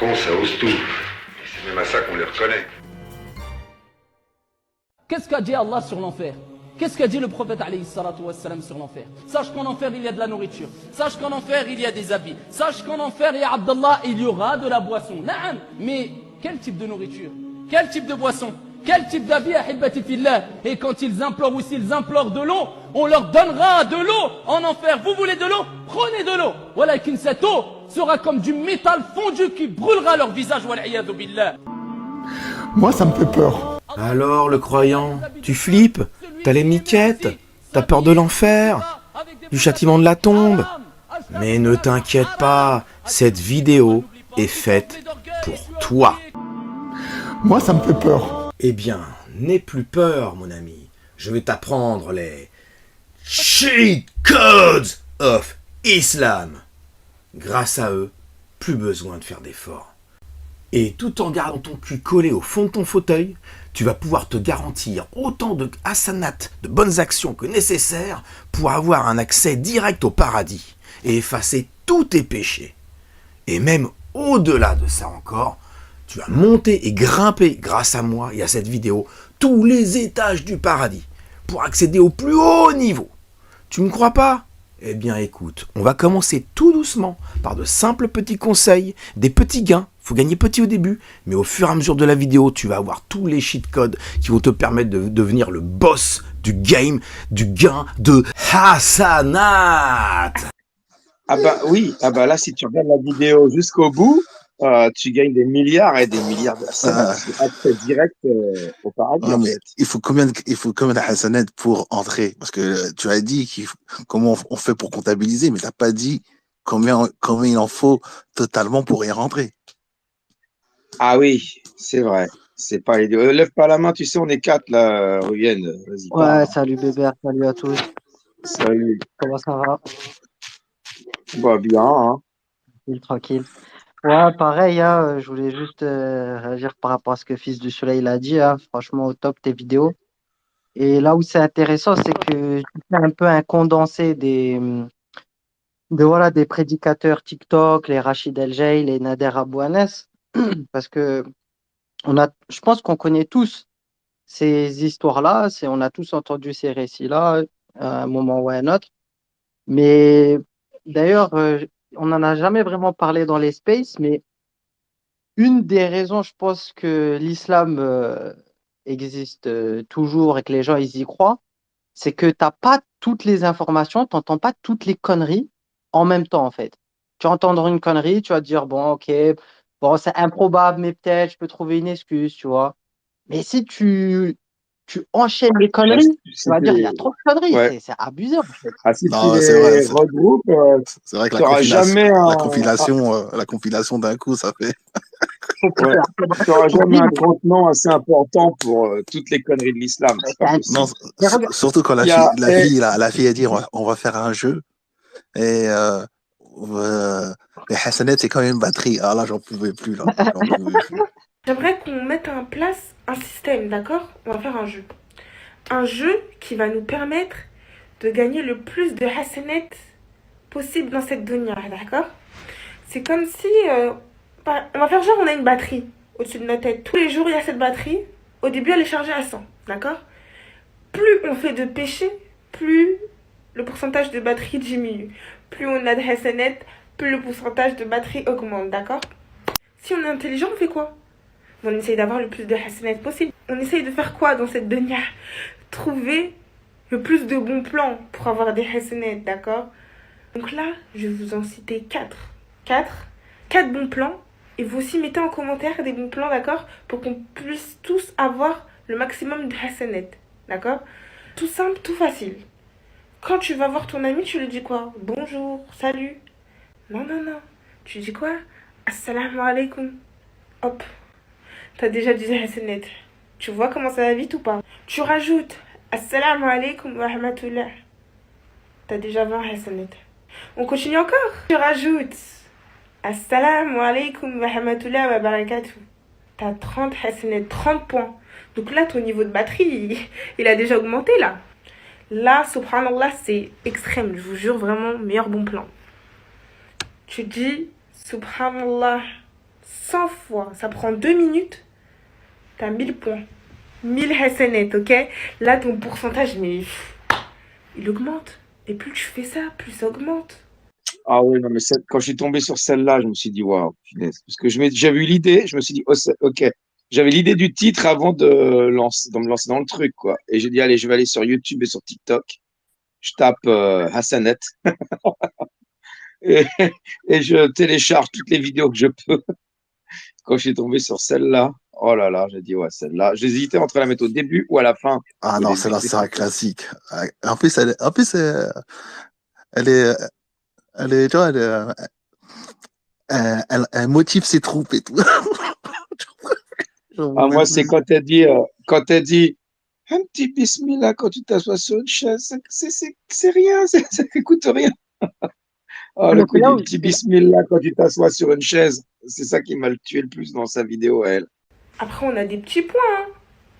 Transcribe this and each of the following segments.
cons, ça ose tout. Et c'est même à ça qu'on les reconnaît. Qu'est-ce qu'a dit Allah sur l'enfer? Qu'est-ce qu'a dit le prophète alayhi salatu wassalam sur l'enfer? Sache qu'en enfer il y a de la nourriture. Sache qu'en enfer il y a des habits. Sache qu'en enfer, ya Abdallah, il y aura de la boisson. Naam. Mais quel type de nourriture? Quel type de boisson? Quel type d'habit, ahibati fillah? Et quand ils implorent ou s'ils implorent de l'eau, on leur donnera de l'eau en enfer. Vous voulez de l'eau? Prenez de l'eau. Walakin cette eau sera comme du métal fondu qui brûlera leur visage. Wal'iyadu billah. Moi, ça me fait peur. Alors, le croyant, tu flippes? T'as les miquettes? T'as peur de l'enfer? Du châtiment de la tombe? Mais ne t'inquiète pas, cette vidéo est faite pour toi. Moi, ça me fait peur. Eh bien, n'aie plus peur, mon ami. Je vais t'apprendre les cheat codes of Islam. Grâce à eux, plus besoin de faire d'efforts. Et tout en gardant ton cul collé au fond de ton fauteuil, tu vas pouvoir te garantir autant de hasanat, de bonnes actions que nécessaire pour avoir un accès direct au paradis et effacer tous tes péchés. Et même au-delà de ça encore, tu vas monter et grimper grâce à moi et à cette vidéo tous les étages du paradis pour accéder au plus haut niveau. Tu me crois pas ? Eh bien écoute, on va commencer tout doucement par de simples petits conseils, des petits gains. Faut gagner petit au début, mais au fur et à mesure de la vidéo, tu vas avoir tous les cheat codes qui vont te permettre de devenir le boss du game, du gain de Hasanat. Ah bah oui, ah bah là, si tu regardes la vidéo jusqu'au bout, tu gagnes des milliards et des milliards de hasanat. C'est accès direct au paradis. Ouais, En mais fait. il faut combien de hasanat pour entrer? Parce que tu as dit comment on fait pour comptabiliser, mais t'as pas dit combien il en faut totalement pour y rentrer. Ah oui, c'est vrai. C'est pas idiot. Lève pas la main, tu sais, on est 4 là, Ruyen. Vas-y, Ouais, parle. salut Bébert, salut à tous. Salut. Comment ça va? Bah bien, hein. Tranquille. Ouais, pareil, hein, je voulais juste réagir par rapport à ce que Fils du Soleil l'a dit. Hein. Franchement, au top tes vidéos. Et là où c'est intéressant, c'est que tu fais un peu un condensé voilà, des prédicateurs TikTok, les Rachid El Jay, les Nader Abou Anes. Parce que je pense qu'on connaît tous ces histoires-là, on a tous entendu ces récits-là à un moment ou à un autre. Mais d'ailleurs, on n'en a jamais vraiment parlé dans les spaces, mais une des raisons, je pense, que l'islam existe toujours et que les gens ils y croient, c'est que tu n'as pas toutes les informations, tu n'entends pas toutes les conneries en même temps, en fait. Tu vas entendre une connerie, tu vas te dire, bon, ok, bon, c'est improbable, mais peut-être je peux trouver une excuse, tu vois. Mais si tu enchaînes les Bah, conneries, tu vas dire, il y a c'était- trop de conneries, Ouais. c'est abusé, en fait. Ah, si tu Non, c'est vrai, les regroupes, c'est vrai que tu n'auras jamais la compilation d'un coup, ça fait. ouais, t'auras jamais un contenant assez important pour toutes les conneries de l'islam. C'est pas Non, possible. Mais regarde, surtout quand Il y a, la fille a dit on va faire un jeu et les hasanat c'est quand même une batterie. Ah là, j'en pouvais plus là. J'en pouvais plus. J'aimerais qu'on mette en place un système, d'accord? On va faire un jeu. Un jeu qui va nous permettre de gagner le plus de hasanat possible dans cette dunya, d'accord? C'est comme si... on va faire genre on a une batterie au-dessus de notre tête. Tous les jours, il y a cette batterie. Au début, elle est chargée à 100, d'accord? Plus on fait de péchés, plus le pourcentage de batterie diminue. Plus on a de hasanat, plus le pourcentage de batterie augmente, d'accord? Si on est intelligent, on fait quoi? On essaye d'avoir le plus de hasanat possible. On essaye de faire quoi dans cette dunya? Trouver le plus de bons plans pour avoir des hasanat, d'accord? Donc là, je vais vous en citer 4. 4 bons plans. Et vous aussi mettez en commentaire des bons plans, d'accord? Pour qu'on puisse tous avoir le maximum de hasanat, d'accord? Tout simple, tout facile. Quand tu vas voir ton ami, tu lui dis quoi? Bonjour, salut. Non. Tu dis quoi? Assalamu alaikum. Hop. T'as déjà dit hasanat. Tu vois comment ça va vite ou pas? Tu rajoutes Assalamu alaikum wa rahmatullah. T'as déjà 20 hasanat. On continue encore. Tu rajoutes Assalamu alaikum wa rahmatullah wa barakatuh. T'as 30 hasanat, 30 points. Donc là, ton niveau de batterie, il a déjà augmenté là. Là, subhanallah, c'est extrême. Je vous jure, vraiment, meilleur bon plan. Tu dis subhanallah 100 fois, ça prend 2 minutes, t'as 1000 points. 1000 hasanat, ok? Là, ton pourcentage, mais il augmente. Et plus tu fais ça, plus ça augmente. Ah oui, non, mais quand je suis tombé sur celle-là, je me suis dit, waouh, punaise. Parce que j'avais eu l'idée, je me suis dit, oh, ok. J'avais l'idée du titre avant de me lancer dans le truc, quoi. Et j'ai dit, allez, je vais aller sur YouTube et sur TikTok. Je tape Hassanet et, et je télécharge toutes les vidéos que je peux. Quand je suis tombé sur celle-là, oh là là, j'ai dit, ouais, celle-là. J'hésitais entre la mettre au début ou à la fin. Ah Au non, début, celle-là, c'est un classique. En plus, elle est, tu vois, elle motive ses troupes et tout. J'en Ah, pouvais moi, c'est plus. quand elle dit, un petit bismillah quand tu t'assois sur une chaise, c'est rien, ça coûte rien. Oh, Mais le c'est coup là du où, petit bismillah quand tu t'assois sur une chaise, c'est ça qui m'a le tué le plus dans sa vidéo, elle. Après, on a des petits points, hein.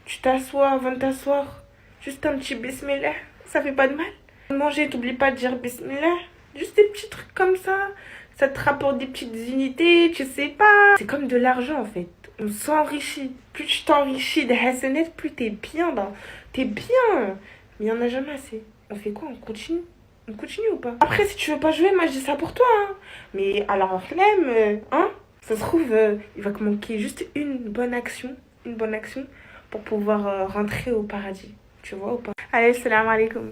Tu t'assois avant de t'asseoir. Juste un petit bismillah, ça fait pas de mal. Manger, t'oublies pas de dire bismillah. Juste des petits trucs comme ça. Ça te rapporte des petites unités, tu sais pas. C'est comme de l'argent en fait. On s'enrichit. Plus tu t'enrichis de hasanat, plus t'es bien. T'es bien. Mais il y en a jamais assez. On fait quoi? On continue? On continue ou pas? Après, si tu veux pas jouer, moi je dis ça pour toi. Hein. Mais alors, flemme, hein? Ça se trouve, il va te manquer juste une bonne action. Une bonne action pour pouvoir rentrer au paradis. Tu vois ou pas? Allez, salam alaikum.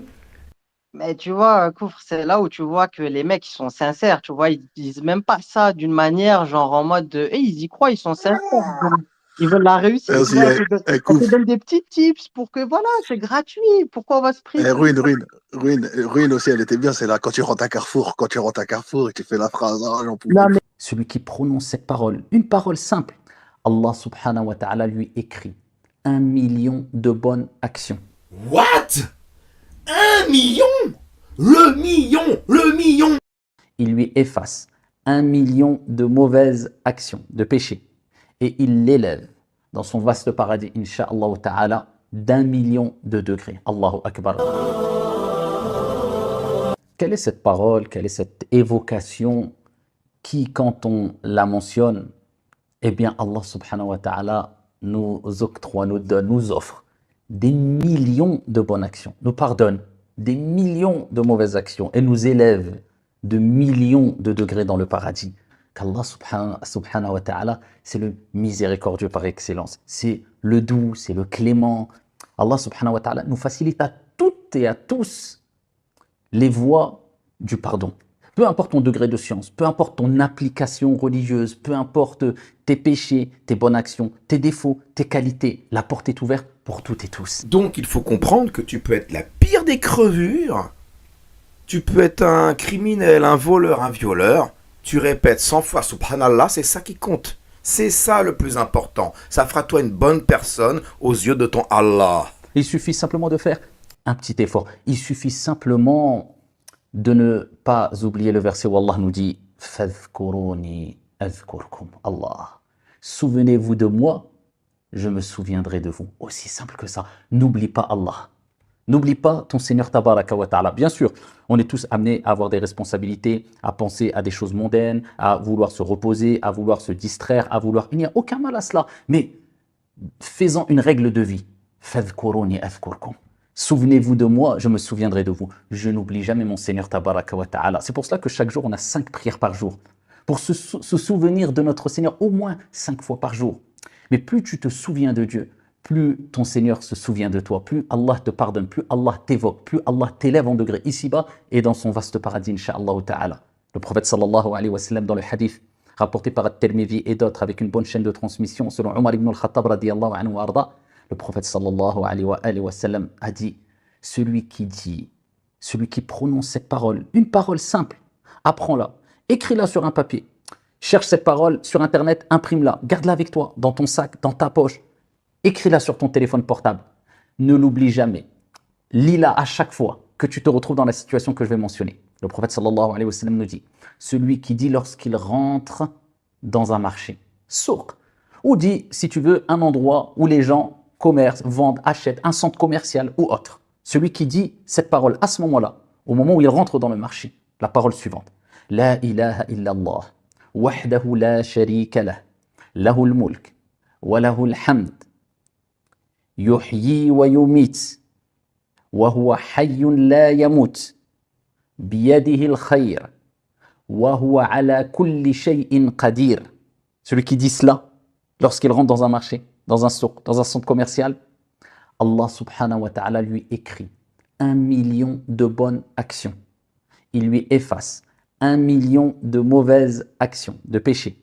mais tu vois, Koufr, c'est là où tu vois que les mecs, ils sont sincères, tu vois, ils disent même pas ça d'une manière, genre en mode de, hey, ils y croient, ils sont sincères, ils veulent la réussite, tu Vas-y, vois, ça te Kouf. donne des petits tips pour que, voilà, c'est gratuit, pourquoi on va se priver? Ruine aussi, elle était bien, c'est là, quand tu rentres à Carrefour, et tu fais la phrase, ah, j'en pouvais Non, plus. mais Celui qui prononce cette parole, une parole simple, Allah subhanahu wa ta'ala lui écrit 1 million de bonnes actions. What? 1 million? Le million! Il lui efface 1 million de mauvaises actions, de péchés. Et il l'élève dans son vaste paradis, insha'Allah ta'ala, d'1 million de degrés. Allahu Akbar. Quelle est cette parole, quelle est cette évocation qui, quand on la mentionne, eh bien Allah subhanahu wa ta'ala nous octroie, nous donne, nous offre des millions de bonnes actions, nous pardonne des millions de mauvaises actions et nous élève de millions de degrés dans le paradis. Qu'Allah subhanahu wa ta'ala, c'est le miséricordieux par excellence, c'est le doux, c'est le clément. Allah subhanahu wa ta'ala nous facilite à toutes et à tous les voies du pardon. Peu importe ton degré de science, peu importe ton application religieuse, peu importe tes péchés, tes bonnes actions, tes défauts, tes qualités, la porte est ouverte pour toutes et tous. Donc il faut comprendre que tu peux être la pire des crevures, tu peux être un criminel, un voleur, un violeur, tu répètes 100 fois subhanallah, c'est ça qui compte. C'est ça le plus important. Ça fera toi une bonne personne aux yeux de ton Allah. Il suffit simplement de faire un petit effort. Il suffit simplement de ne pas oublier le verset où Allah nous dit « Fadhkuruni azkurkum » Allah. Souvenez-vous de moi, je me souviendrai de vous. Aussi simple que ça. N'oublie pas Allah. N'oublie pas ton Seigneur Tabaraka wa Ta'ala. Bien sûr, on est tous amenés à avoir des responsabilités, à penser à des choses mondaines, à vouloir se reposer, à vouloir se distraire, à vouloir... Il n'y a aucun mal à cela. Mais faisons une règle de vie. Fadhkuruni azkurkum. Souvenez-vous de moi, je me souviendrai de vous. Je n'oublie jamais mon Seigneur Tabaraka wa Ta'ala. C'est pour cela que chaque jour, on a 5 prières par jour. Pour se souvenir de notre Seigneur au moins 5 fois par jour. Mais plus tu te souviens de Dieu, plus ton Seigneur se souvient de toi, plus Allah te pardonne, plus Allah t'évoque, plus Allah t'élève en degré ici-bas et dans son vaste paradis, insha'Allah ta'ala. Le prophète sallallahu alayhi wa sallam dans le hadith rapporté par At-Tirmidhi et d'autres avec une bonne chaîne de transmission selon Omar ibn al-Khattab radiyallahu anhu wa arda, le prophète sallallahu alayhi wa sallam a dit, celui qui prononce cette parole, une parole simple, apprends-la, écris-la sur un papier, cherche cette parole sur internet, imprime-la, garde-la avec toi, dans ton sac, dans ta poche, écris-la sur ton téléphone portable, ne l'oublie jamais, lis-la à chaque fois que tu te retrouves dans la situation que je vais mentionner. Le prophète sallallahu alayhi wa sallam nous dit, celui qui dit lorsqu'il rentre dans un marché, souk, ou dit, si tu veux, un endroit où les gens commercent, vendent, achètent, un centre commercial ou autre. Celui qui dit cette parole à ce moment-là, au moment où il rentre dans le marché, la parole suivante. La ilaha illallah, wahdahu la sharika lah, له الملك وله الحمد يحيي ويميت وهو حي لا يموت بيده الخير وهو على كل شيء قدير. Celui qui dit cela lorsqu'il rentre dans un marché, dans un souk, dans un centre commercial, Allah subhanahu wa ta'ala lui écrit 1 million de bonnes actions. Il lui efface 1 million de mauvaises actions, de péchés.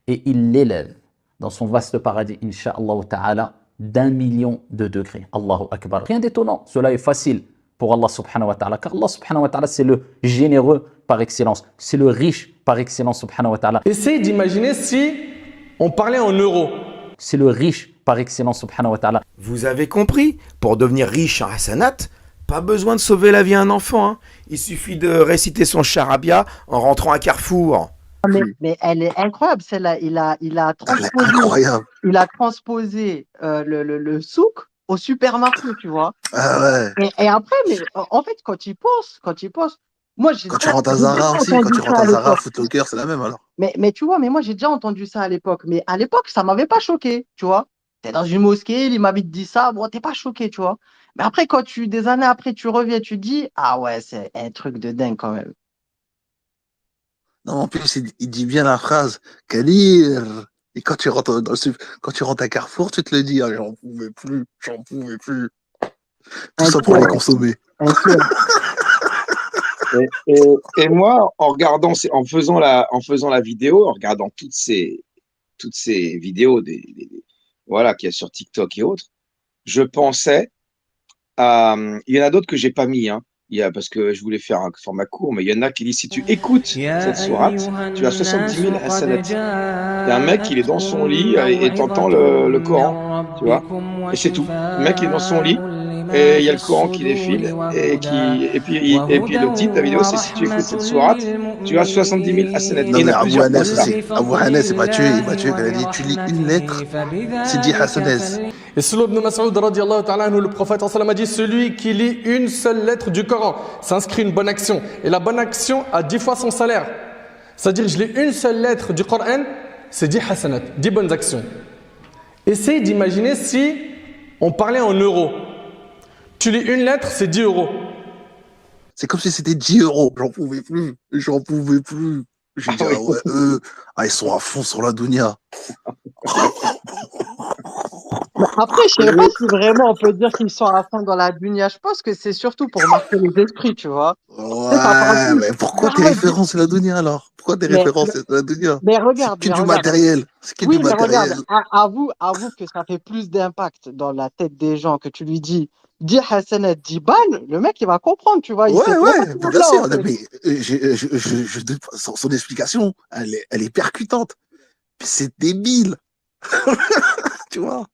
Et il l'élève dans son vaste paradis, incha'Allah ta'ala, d'1 million de degrés. Allahu Akbar. Rien d'étonnant, cela est facile pour Allah subhanahu wa ta'ala, car Allah subhanahu wa ta'ala, c'est le généreux par excellence, c'est le riche par excellence subhanahu wa ta'ala. Essayez d'imaginer si on parlait en euros. C'est le riche par excellence subhanahu wa ta'ala. Vous avez compris, pour devenir riche en hasanat, pas besoin de sauver la vie à un enfant. Hein. Il suffit de réciter son charabia en rentrant à Carrefour. Mais elle est incroyable, celle-là. Il a Elle est transposé, incroyable. le souk au supermarché, tu vois. Ah ouais. Et après, mais en fait, quand il pense, moi, Quand tu rentres à Zara aussi, quand tu rentres à Zara, Foot Locker, c'est la même alors. Mais tu vois, mais moi, j'ai déjà entendu ça à l'époque. Mais à l'époque, ça m'avait pas choqué, tu vois. T'es dans une mosquée, l'imam il te dit ça, bon, t'es pas choqué, tu vois. Mais après, des années après, tu reviens, tu dis, ah ouais, c'est un truc de dingue quand même. Non, en plus, il dit bien la phrase Kadir. Et quand tu rentres quand tu rentres à Carrefour, tu te le dis, ah, j'en pouvais plus. Tout ça pour les consommer. Et moi, en faisant la vidéo, en regardant toutes ces vidéos voilà, qu'il y a sur TikTok et autres, je pensais à, il y en a d'autres que j'ai pas mis, hein. Parce que je voulais faire un format court, mais il y en a qui disent, si tu écoutes cette sourate, tu as 70 000 hasanat. Il y a un mec, il est dans son lit et t'entends le Coran, tu vois. Et c'est tout. Le mec, il est dans son lit et il y a le Coran qui défile et puis le titre de la vidéo, c'est si tu écoutes cette sourate, tu as 70 000 hasanat. Non, mais Abu Hanès aussi. Abu Hanès, il m'a tué quand il a dit, tu lis une lettre, c'est 10 hasanat. Et selon Ibn Mas'ud, radiallahu ta'ala anhu, le prophète a dit, celui qui lit une seule lettre du Coran s'inscrit une bonne action. Et la bonne action a 10 fois son salaire. C'est-à-dire, je lis une seule lettre du Coran, c'est 10 hasanat, 10 bonnes actions. Essayez d'imaginer si on parlait en euros. Tu lis une lettre, c'est 10 euros. C'est comme si c'était 10 euros. J'en pouvais plus. J'ai dit, ah ouais, eux, ils sont à fond sur la dunya. Après, je sais pas si vraiment on peut dire qu'ils sont à fond dans la dunya. Je pense que c'est surtout pour marquer les esprits, tu vois. Ouais, mais pourquoi tes références c'est la dunya alors? Pourquoi tes références c'est la dunya? Mais regarde, c'est que du matériel. C'est que du matériel. Regarde, avoue que ça fait plus d'impact dans la tête des gens que tu lui dis 10 hasanat, 10 balles, le mec il va comprendre, tu vois. Ouais, bien sûr. Mais son explication, elle est percutante. C'est débile. Tu vois.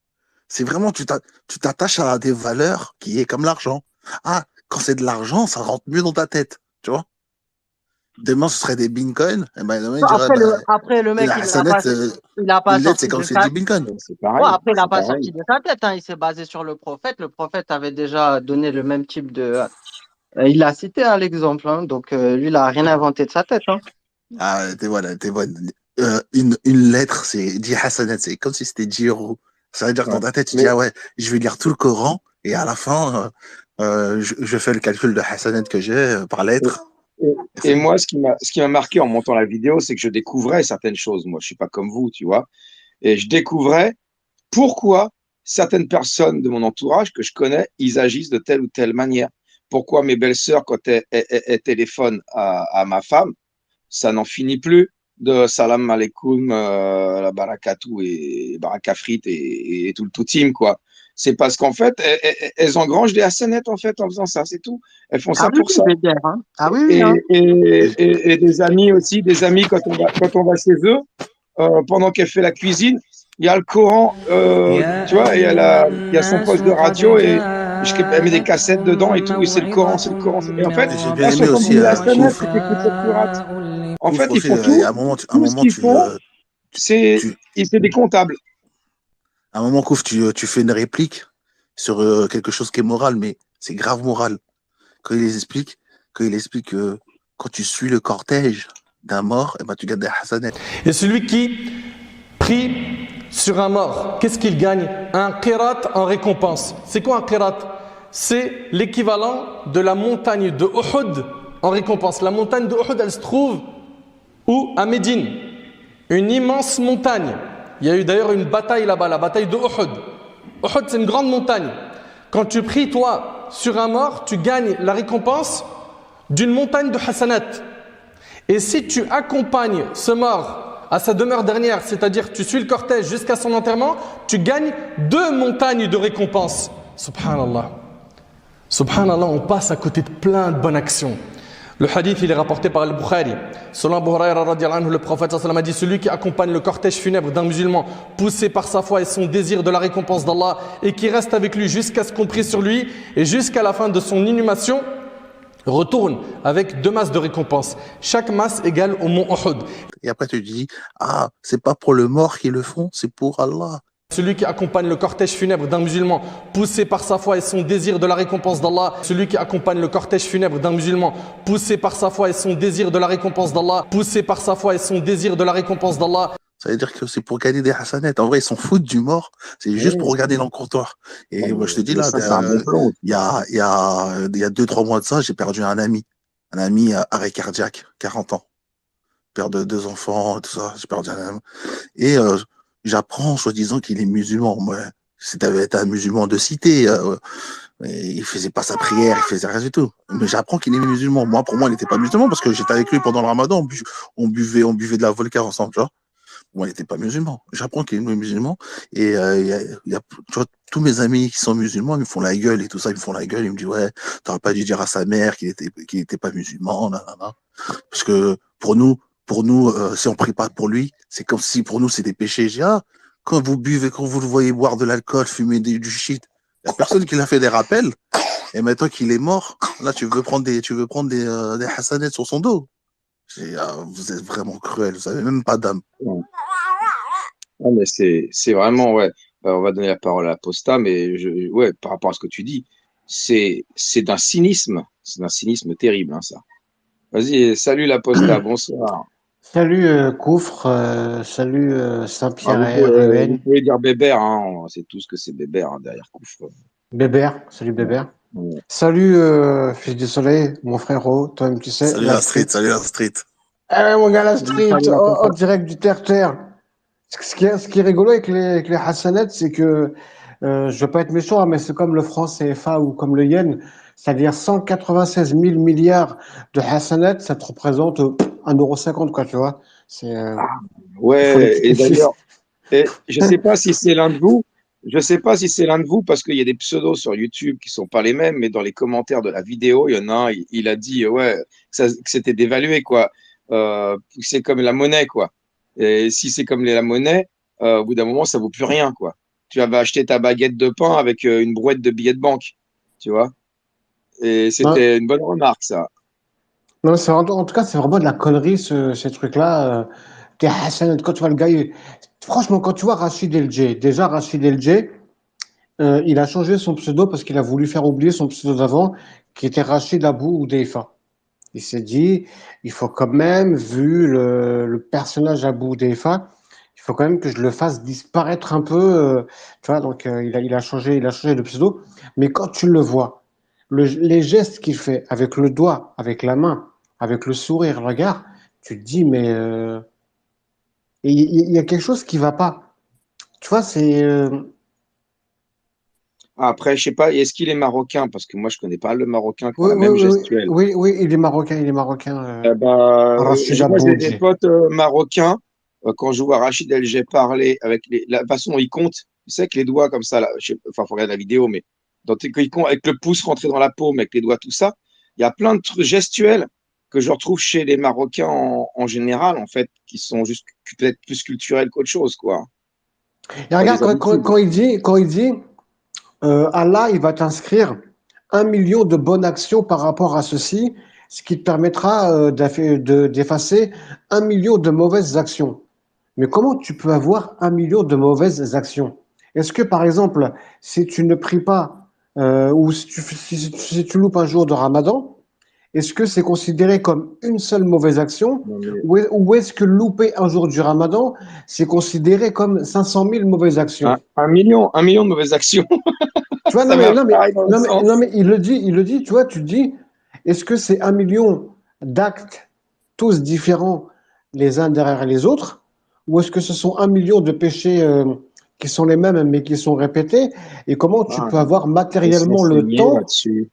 C'est vraiment, tu t'attaches à des valeurs qui est comme l'argent. Ah, quand c'est de l'argent, ça rentre mieux dans ta tête, tu vois. Demain, ce serait des bitcoins. Et ben, demain, après, le mec, il a pas sorti c'est comme de c'est sa... du bitcoin. Après, il n'a pas sorti de sa tête, hein. Il s'est basé sur le prophète. Le prophète avait déjà donné le même type de... il a cité l'exemple, hein. Donc lui, il n'a rien inventé de sa tête, hein. Ah, t'es bonne. Une lettre, c'est 10 hasanat. C'est comme si c'était 10 euros. Ça veut dire que dans ta tête, tu dis, ah ouais, je vais lire tout le Coran et à la fin, je fais le calcul de hasanat que j'ai par lettre. Et moi, ce qui m'a marqué en montant la vidéo, c'est que je découvrais certaines choses. Moi, je suis pas comme vous, tu vois. Et je découvrais pourquoi certaines personnes de mon entourage que je connais, ils agissent de telle ou telle manière. Pourquoi mes belles-sœurs, quand elles téléphonent à ma femme, ça n'en finit plus de salam alaikum, la barakatou et barakafrit et tout le tout team, quoi. C'est parce qu'en fait, elles engrangent des hasanat en fait en faisant ça, c'est tout. Elles font ça pour ça. Ah oui, et des amis aussi, quand on va chez eux, pendant qu'elle fait la cuisine, il y a le Coran, tu vois, il y a son poste de radio et elle met des cassettes dedans et tout, et c'est le Coran. Et en fait, j'ai bien aimé aussi en fait, ils font tout. À un moment, c'est des comptables. À un moment, Kouf, tu fais une réplique sur quelque chose qui est moral, mais c'est grave moral. Quand il explique que quand tu suis le cortège d'un mort, eh ben, tu gagnes des hasanat. Et celui qui prie sur un mort, qu'est-ce qu'il gagne? Un qirat en récompense. C'est quoi un qirat? C'est l'équivalent de la montagne de Uhud en récompense. La montagne de Uhud, elle se trouve où? À Médine. Une immense montagne. Il y a eu d'ailleurs une bataille là-bas, la bataille de Uhud. Uhud, c'est une grande montagne. Quand tu pries, toi, sur un mort, tu gagnes la récompense d'une montagne de hasanat. Et si tu accompagnes ce mort à sa demeure dernière, c'est-à-dire tu suis le cortège jusqu'à son enterrement, tu gagnes 2 montagnes de récompense. Subhanallah. Subhanallah, on passe à côté de plein de bonnes actions. Le hadith, il est rapporté par Al-Bukhari. Selon Abu Huraira radiyallahu anhu, le prophète sallallahu alayhi wa sallam a dit: celui qui accompagne le cortège funèbre d'un musulman, poussé par sa foi et son désir de la récompense d'Allah, et qui reste avec lui jusqu'à ce qu'on prie sur lui et jusqu'à la fin de son inhumation, retourne avec 2 masses de récompense. Chaque masse égale au mont Uhud. Et après, tu dis, ah, c'est pas pour le mort qu'ils le font, c'est pour Allah. Celui qui accompagne le cortège funèbre d'un musulman, poussé par sa foi et son désir de la récompense d'Allah. Celui qui accompagne le cortège funèbre d'un musulman, poussé par sa foi et son désir de la récompense d'Allah. Poussé par sa foi et son désir de la récompense d'Allah. Ça veut dire que c'est pour gagner des hasanets. En vrai, ils s'en foutent du mort. C'est juste pour regarder dans le comptoir. Et moi, je te dis là, il y a 2-3 mois de ça, j'ai perdu un ami. Un ami arrêt cardiaque, 40 ans. Père de 2 enfants, tout ça. J'ai perdu un ami. Et j'apprends, soi-disant, qu'il est musulman. Moi, c'était un musulman de cité. Il faisait pas sa prière, il faisait rien du tout. Mais j'apprends qu'il est musulman. Moi, pour moi, il n'était pas musulman parce que j'étais avec lui pendant le ramadan. On buvait de la vodka ensemble, tu vois. Moi, il n'était pas musulman. J'apprends qu'il est musulman. Et tu vois, tous mes amis qui sont musulmans, ils me font la gueule et tout ça. Ils me font la gueule. Ils me disent, ouais, t'aurais pas dû dire à sa mère qu'il était pas musulman. Nanana. Parce que pour nous, si on prie pas pour lui, c'est comme si pour nous, c'est des péchés. J'ai dit, ah, quand vous buvez, quand vous le voyez boire de l'alcool, fumer du shit, il n'y a personne qui l'a fait des rappels. Et maintenant qu'il est mort, là, tu veux prendre des hasanets sur son dos. Vous êtes vraiment cruel, vous avez même pas d'âme. Non, mais c'est vraiment, ouais. On va donner la parole à Aposta, mais ouais, par rapport à ce que tu dis, c'est d'un cynisme terrible, hein, ça. Vas-y, salut l'Aposta, bonsoir. Salut Koufre, salut Saint-Pierre et Vous Ruben. pouvez dire Bébert, hein, on sait tous que c'est Bébert hein, derrière Koufre. Bébert, salut Bébert. Ouais. Salut Fils du Soleil, mon frérot, toi-même tu sais. Salut la street, salut la street. Eh mon gars, la street, en direct du terre-terre. Ce qui est rigolo avec les Hassanets, c'est que, je veux pas être méchant, hein, mais c'est comme le franc CFA ou comme le yen, c'est-à-dire 196 000 milliards de Hassanets, ça te représente 1,50 €, quoi, tu vois. C'est, Ouais, et d'ailleurs, je sais pas si c'est l'un de vous, parce qu'il y a des pseudos sur YouTube qui sont pas les mêmes, mais dans les commentaires de la vidéo, il y en a un, il a dit, ouais, que c'était dévalué, quoi. C'est comme la monnaie, quoi. Et si c'est comme la monnaie, au bout d'un moment, ça vaut plus rien, quoi. Tu vas acheter ta baguette de pain avec une brouette de billets de banque, tu vois. Et c'était une bonne remarque, ça. Non, en tout cas, c'est vraiment de la connerie, ces trucs-là. T'es Hassan, quand tu vois le gars, franchement, quand tu vois Rachid El-J, déjà Rachid El-J, il a changé son pseudo parce qu'il a voulu faire oublier son pseudo d'avant, qui était Rachid Abou Oudeifa. Il s'est dit, il faut quand même, vu le personnage Abou Oudeifa, il faut quand même que je le fasse disparaître un peu. Tu vois, donc il a changé le pseudo. Mais quand tu le vois, les gestes qu'il fait avec le doigt, avec la main, avec le sourire, le regard, tu te dis, mais il y a quelque chose qui va pas. Tu vois, c'est. Après, je sais pas, est-ce qu'il est marocain? Parce que moi, je connais pas le marocain qui a Oui, la même gestuelle. oui, il est marocain, Rachid Moi, Abou j'ai des Oudeifa. potes marocains. Quand je vois Rachid El-J parler avec la façon dont il compte, tu sais, avec les doigts comme ça, là, enfin, faut regarder la vidéo, mais quand il compte avec le pouce rentré dans la paume, avec les doigts, tout ça, il y a plein de trucs gestuels que je retrouve chez les Marocains en général, en fait, qui sont juste peut-être plus culturels qu'autre chose, quoi. Et regarde, quand il dit Allah, il va t'inscrire 1 million de bonnes actions par rapport à ceci, ce qui te permettra d'effacer 1 million de mauvaises actions. Mais comment tu peux avoir 1 million de mauvaises actions? Est-ce que, par exemple, si tu ne pries pas ou si tu loupes un jour de Ramadan, est-ce que c'est considéré comme une seule mauvaise action Non, mais ou est-ce que louper un jour du Ramadan, c'est considéré comme 500 000 mauvaises actions? un million de mauvaises actions, Tu vois, ça marche pareil dans le non, sens. mais il le dit, tu vois, tu te dis, est-ce que c'est 1 million d'actes, tous différents les uns derrière les autres, ou est-ce que ce sont 1 million de péchés qui sont les mêmes mais qui sont répétés? Et comment tu Ah, peux avoir faut matériellement le s'enseigner temps, là-dessus.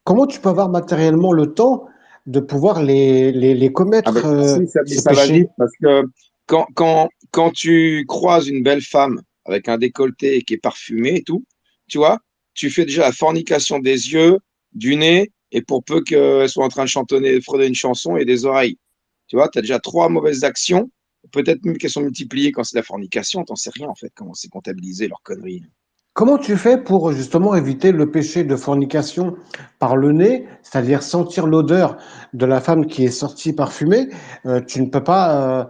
comment tu peux avoir matériellement le temps de pouvoir les Ah ben, commettre, si, ces ça va péchés? vite parce que quand tu croises une belle femme avec un décolleté qui est parfumé et tout, tu vois, tu fais déjà la fornication des yeux, du nez, et pour peu qu'elle soit en train de chantonner, fredonner une chanson et des oreilles. Tu vois, tu as déjà trois mauvaises actions, peut-être même qu'elles sont multipliées quand c'est la fornication, t'en sais rien en fait, comment c'est comptabilisé leur connerie. Comment tu fais pour justement éviter le péché de fornication par le nez, c'est-à-dire sentir l'odeur de la femme qui est sortie parfumée? Tu ne peux pas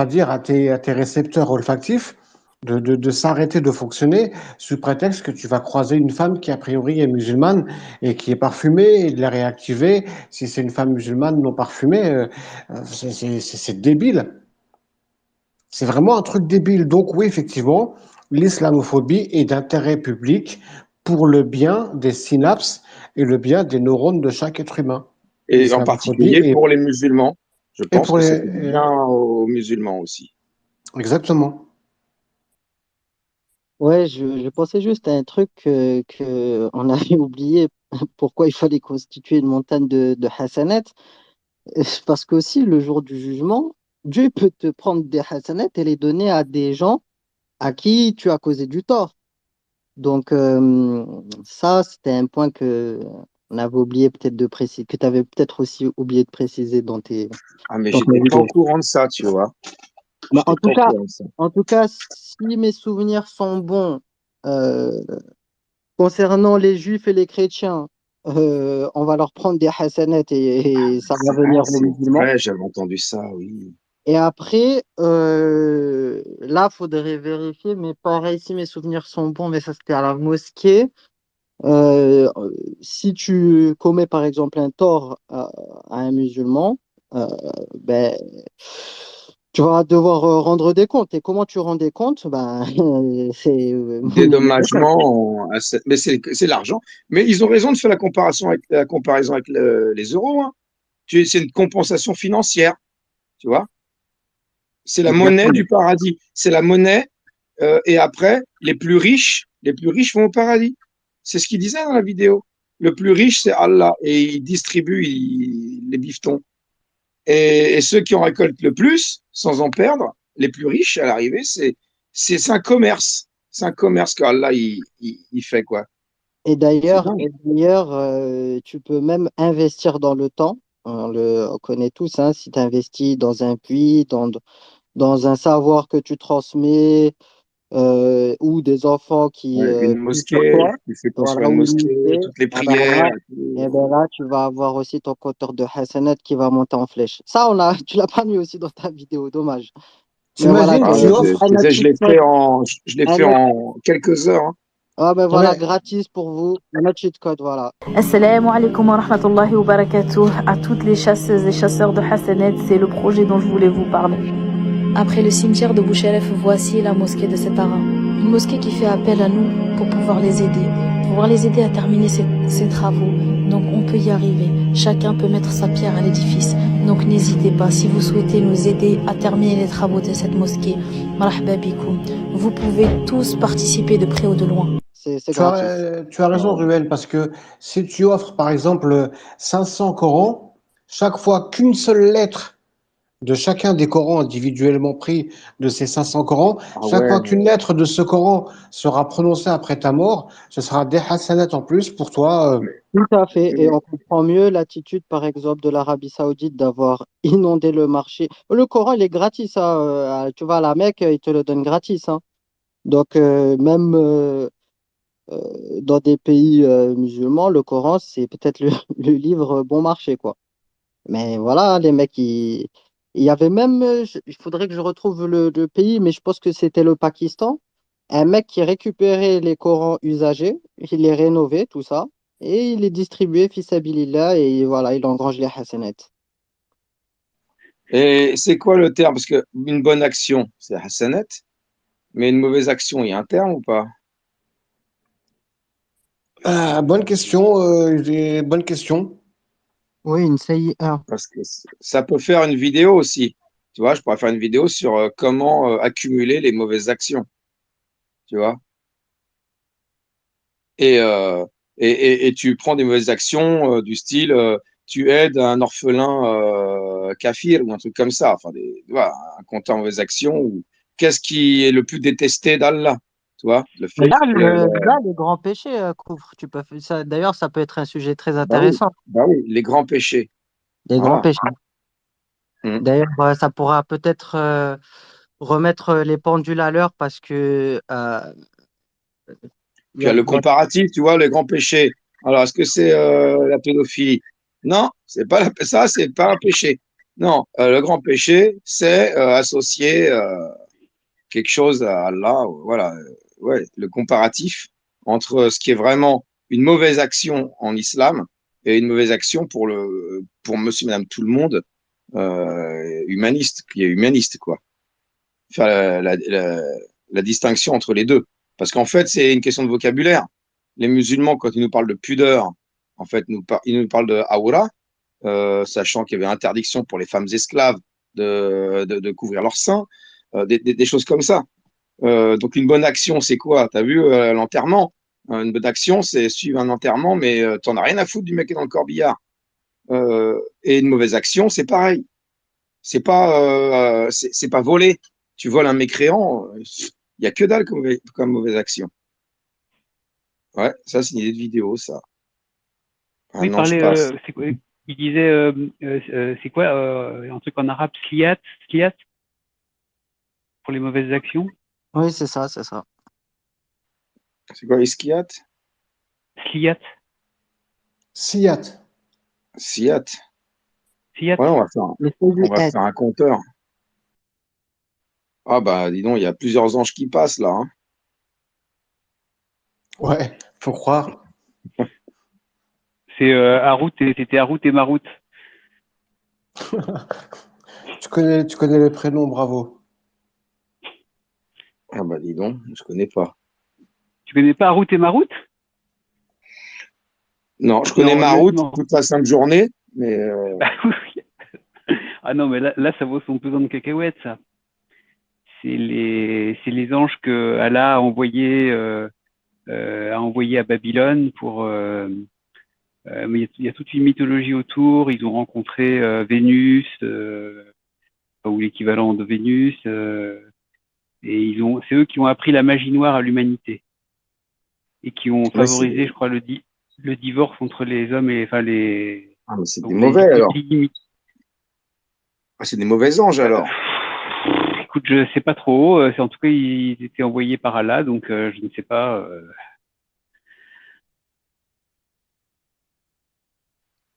dire à tes récepteurs olfactifs de s'arrêter de fonctionner sous prétexte que tu vas croiser une femme qui a priori est musulmane et qui est parfumée et de la réactiver. Si c'est une femme musulmane non parfumée, c'est débile. C'est vraiment un truc débile. Donc oui, effectivement, l'islamophobie est d'intérêt public pour le bien des synapses et le bien des neurones de chaque être humain. Et en L'islamophobie particulier pour les musulmans, je est pense pour que les... ça fait du bien aux musulmans aussi. exactement. Ouais, je pensais juste à un truc on avait oublié, pourquoi il fallait constituer une montagne de hasanat. Parce qu'aussi, le jour du jugement, Dieu peut te prendre des hasanat et les donner à des gens à qui tu as causé du tort. Donc, ça, c'était un point que on avait oublié peut-être de préciser, que tu avais peut-être aussi oublié de préciser Ah, mais dans ta j'étais pas au vidéo. courant de ça, tu vois. Bah, J'étais pas au courant de ça. en tout cas, si mes souvenirs sont bons, euh, concernant les juifs et les chrétiens, on va leur prendre des hasanat et ça va Ah, venir aux c'est musulmans. vrai, j'avais entendu ça, oui. Et après, là, faudrait vérifier, mais pareil, si mes souvenirs sont bons, mais ça c'était à la mosquée. Euh, Si tu commets par exemple un tort à un musulman, euh, ben, tu vas devoir rendre des comptes. Et comment tu rends des comptes? Ben, c'est monétaire. Dédommagement, mais c'est l'argent. Mais ils ont raison de faire la comparaison avec les euros, hein. C'est une compensation financière, tu vois. C'est la monnaie Exactement. du paradis. C'est la monnaie, et après, les plus riches vont au paradis. C'est ce qu'il disait dans la vidéo. Le plus riche, c'est Allah, et il distribue les bifetons. Et ceux qui en récoltent le plus, sans en perdre, les plus riches, à l'arrivée, c'est un commerce. C'est un commerce qu'Allah, il fait, quoi. C'est dingue. Et d'ailleurs, tu peux même investir dans le temps. On connaît tous, hein, si tu investis dans un puits, dans un savoir que tu transmets, ou des enfants qui Ouais, une prient sur mosquée, toi, tu fais voilà, construire une ou une mosquée, mosquée, toutes les et ben là, prières. tu vas avoir aussi ton compteur de Hassanet qui va monter en flèche. Ça, tu l'as pas mis aussi dans ta vidéo, dommage. Mais voilà, T'imagines, Ah tu ouais, offres, tu sais, je l'ai un fait autre- en quelques heures, hein. ah ben non voilà, mais gratis pour vous, un autre cheat code, voilà. Assalamu alaikum wa rahmatullahi wa barakatuh à toutes les chasseuses et chasseurs de Hassanet, c'est le projet dont je voulais vous parler. Après le cimetière de Bouchelef, voici la mosquée de Setara. Une mosquée qui fait appel à nous pour pouvoir les aider à terminer ces travaux. Donc on peut y arriver, chacun peut mettre sa pierre à l'édifice. Donc n'hésitez pas, si vous souhaitez nous aider à terminer les travaux de cette mosquée, marhaba bikoum, vous pouvez tous participer de près ou de loin. C'est gratis. tu as raison, Ruel, parce que si tu offres par exemple 500 Corans, chaque fois qu'une seule lettre de chacun des Corans individuellement pris de ces 500 Corans, Ah chaque ouais, fois qu'une lettre de ce Coran sera prononcée après ta mort, ce sera des hasanats en plus pour toi. mais, Tout à fait. Et mais- on comprend mieux l'attitude, par exemple, de l'Arabie Saoudite d'avoir inondé le marché. Le Coran, il est gratis, hein. Tu vas à la Mecque, ils te le donnent gratis, hein. Donc, même dans des pays musulmans, le Coran, c'est peut-être le livre bon marché, quoi. Mais voilà, les mecs, il y avait même, il faudrait que je retrouve le pays, mais je pense que c'était le Pakistan. Un mec qui récupérait les Corans usagés, il les rénovait, tout ça, et il est distribué fils sabilillah et voilà, il engrange les hasanat. Et c'est quoi le terme? Parce que une bonne action, c'est hasanat, mais une mauvaise action, il y a un terme ou pas? Bonne question, bonne question. Oui, une sayyi'a. Parce que ça peut faire une vidéo aussi. Tu vois, je pourrais faire une vidéo sur comment accumuler les mauvaises actions. Tu vois? Et, euh, et tu prends des mauvaises actions du style tu aides un orphelin kafir ou un truc comme ça. Enfin, voilà, un compte en mauvaises actions. Ou qu'est-ce qui est le plus détesté d'Allah? Tu vois? Le fait, Là, le grand péché couvre. Tu peux faire ça. D'ailleurs, ça peut être un sujet très intéressant. bah oui, les grands péchés. Les grands Voilà. péchés. Mm. D'ailleurs, ça pourra peut-être remettre les pendules à l'heure parce que Puis il y a le comparatif, tu vois, les grands péchés. Alors, est-ce que c'est la pédophilie? Non, ça, c'est pas un péché. Non, le grand péché, c'est associer quelque chose à Allah. Voilà, ouais, le comparatif entre ce qui est vraiment une mauvaise action en islam et une mauvaise action pour monsieur, madame, tout le monde, humaniste, qui est humaniste, quoi. Faire la distinction entre les deux. Parce qu'en fait, c'est une question de vocabulaire. Les musulmans, quand ils nous parlent de pudeur, en fait, ils nous parlent de aura, sachant qu'il y avait interdiction pour les femmes esclaves de couvrir leurs seins, des choses comme ça. Donc, une bonne action, c'est quoi? Tu as vu l'enterrement? Une bonne action, c'est suivre un enterrement, mais t'en as rien à foutre du mec qui est dans le corbillard. Et une mauvaise action, c'est pareil. C'est pas voler. Tu voles un mécréant, il n'y a que dalle comme mauvaise action. Ouais, ça, c'est une idée de vidéo, ça. Oui, Un ange passe. il disait, c'est quoi, un truc en arabe, sliat, pour les mauvaises actions? Oui, c'est ça, c'est ça. C'est quoi, Isquiat? Sliat. Siyat. Siat. Sliat. Ouais, on va faire un compteur. Ah bah, dis donc, il y a plusieurs anges qui passent, là. Hein. Ouais, faut croire. C'est c'était Harout et Marout. Tu connais les prénoms, bravo. Ah bah, dis donc, je connais pas. Tu connais pas Harout et Marout? Non, je connais Non, Marout honnêtement. toute la sainte journée, mais Bah oui. Ah non, mais là, ça vaut son pesant de cacahuètes, ça. C'est les anges que Allah a envoyés à Babylone pour. Mais il y a toute une mythologie autour. Ils ont rencontré Vénus, ou l'équivalent de Vénus, et c'est eux qui ont appris la magie noire à l'humanité et qui ont favorisé, je crois, le divorce entre les hommes et les. Ah, mais c'est des mauvais alors. Ah, c'est des mauvais anges alors. Écoute, je sais pas trop. En tout cas, ils étaient envoyés par Allah, donc je ne sais pas.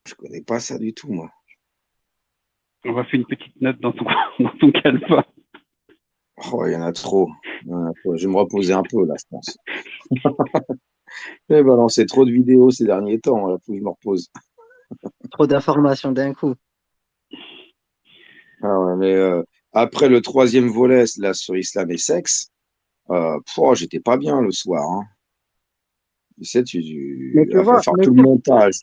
Je connais pas ça du tout, moi. On va faire une petite note dans ton calepin. Oh, il y en a trop. Je vais me reposer un peu là, je pense. J'ai balancé trop de vidéos ces derniers temps. Là, faut que je me repose. Trop d'informations d'un coup. Ah ouais, mais après le troisième volet là, sur Islam et sexe, j'étais pas bien le soir. Hein. Tu sais, il faut faire tout le montage.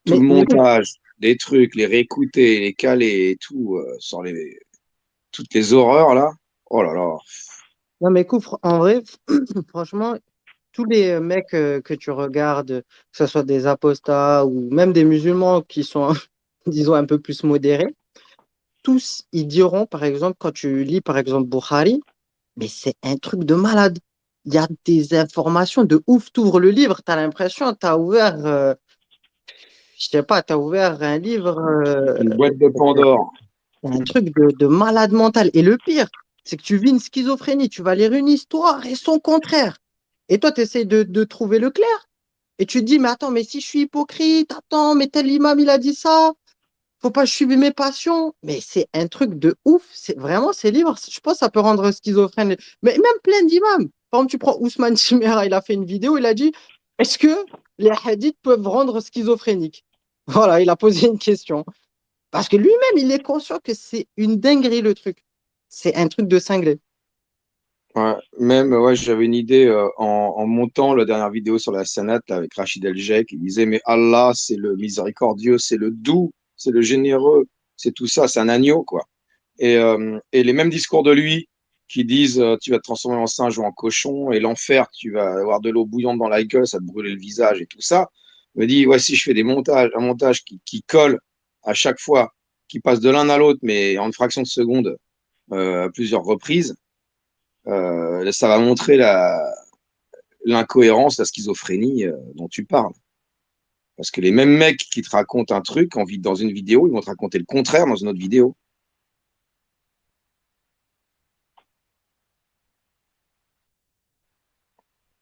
Tout le montage, les trucs, les réécouter, les caler et tout, sur toutes les horreurs là. Oh là là. Non, mais Koufre, en vrai, franchement, tous les mecs que tu regardes, que ce soit des apostats ou même des musulmans qui sont, disons, un peu plus modérés, tous, ils diront, par exemple, quand tu lis, par exemple, Bukhari, mais c'est un truc de malade. Il y a des informations de ouf. Tu ouvres le livre, tu as l'impression, tu as ouvert, je sais pas, tu as ouvert un livre. Une boîte de Pandore. C'est un truc de malade mental. Et le pire, c'est que tu vis une schizophrénie. Tu vas lire une histoire et son contraire. Et toi, tu essaies de trouver le clair. Et tu te dis, mais attends, mais si je suis hypocrite, attends, mais tel imam, il a dit ça. Faut pas suivre mes passions. Mais c'est un truc de ouf. C'est vraiment, ces livres, je pense que ça peut rendre schizophrène. Mais même plein d'imams. Par exemple, tu prends Ousmane Chimera, il a fait une vidéo, il a dit, est-ce que les hadiths peuvent rendre schizophrénique? Voilà, il a posé une question. Parce que lui-même, il est conscient que c'est une dinguerie le truc. C'est un truc de cinglé. Ouais, même, ouais, j'avais une idée en montant la dernière vidéo sur la Sanat avec Rachid El-Jek, qui disait, mais Allah, c'est le miséricordieux, c'est le doux, c'est le généreux, c'est tout ça, c'est un agneau, quoi. Et les mêmes discours de lui qui disent, tu vas te transformer en singe ou en cochon, et l'enfer, tu vas avoir de l'eau bouillante dans la gueule, ça te brûler le visage et tout ça, me dit, ouais, si je fais un montage qui colle à chaque fois, qui passe de l'un à l'autre, mais en une fraction de seconde, à plusieurs reprises, ça va montrer l'incohérence, la schizophrénie dont tu parles. Parce que les mêmes mecs qui te racontent un truc dans une vidéo, ils vont te raconter le contraire dans une autre vidéo.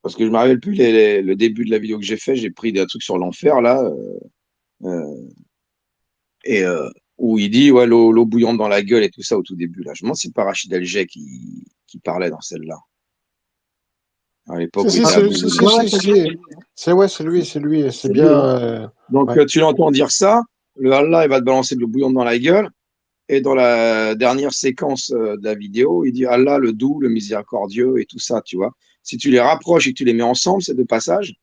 Parce que je me rappelle plus le début de la vidéo que j'ai fait, j'ai pris des trucs sur l'enfer là, euh, et où il dit ouais, l'eau bouillante dans la gueule et tout ça au tout début là. Je me demande si c'est pas Rachid El-Jek qui parlait dans celle-là. À l'époque où il était à Abu Dhabi. C'est lui, c'est bien. Donc Ouais. tu l'entends dire ça, le Allah il va te balancer de l'eau bouillante dans la gueule, et dans la dernière séquence de la vidéo, il dit Allah le doux, le miséricordieux et tout ça, tu vois. Si tu les rapproches et que tu les mets ensemble, ces deux passages,